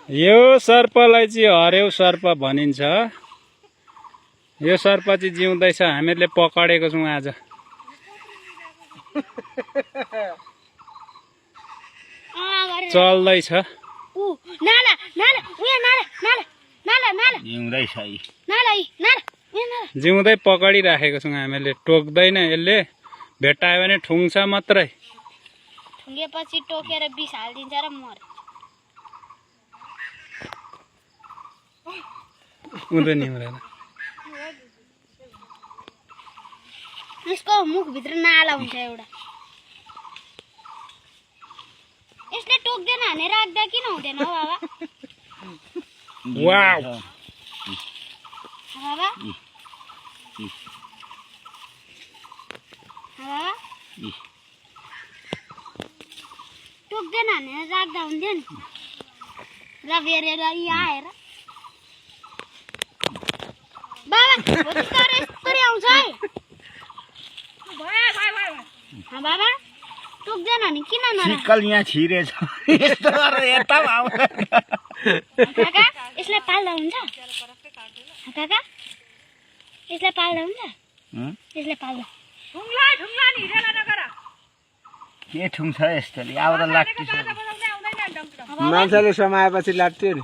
यो सर्पलाई चाहिँ हरेउ सर्प भनिन्छ। यो सर्प चाहिँ जिउँदैछ, हामीहरूले पकडेको छौँ आज। चल्दैछ। जिउँदै पकडिराखेको छौँ हामीले। टोक्दैन यसले, भेट्टायो भने ठुङ्छ मात्रै। ठुङ्गेपछि टोकेर विष हालिदिन्छ र मर्छ। उँधो निहुँदैन। यसको मुखभित्र नाला हुन्छ एउटा। यसले टोक्दैन भने राख्दा किन हुँदैन हो बाबा? वाउ बाबा बाबा टोक्दैन भने राख्दा हुन्थ्यो नि। ल फेरेर यहाँ आएर बाबा भोलि यस्तरी आउँछ है। बाबा टोक्दैन भने किन सिक्कल यहाँ छिरेछ यस्तो गरेर यता आउँछ। काका यसलाई पाल्दा हुन्छ? काका यसलाई पाल्दा हुन्छ? यसलाई पाल्दा के ठुङ्छ यस्तोले? अब त लाग्छ मान्छेले समाएपछि लाग्थ्यो नि।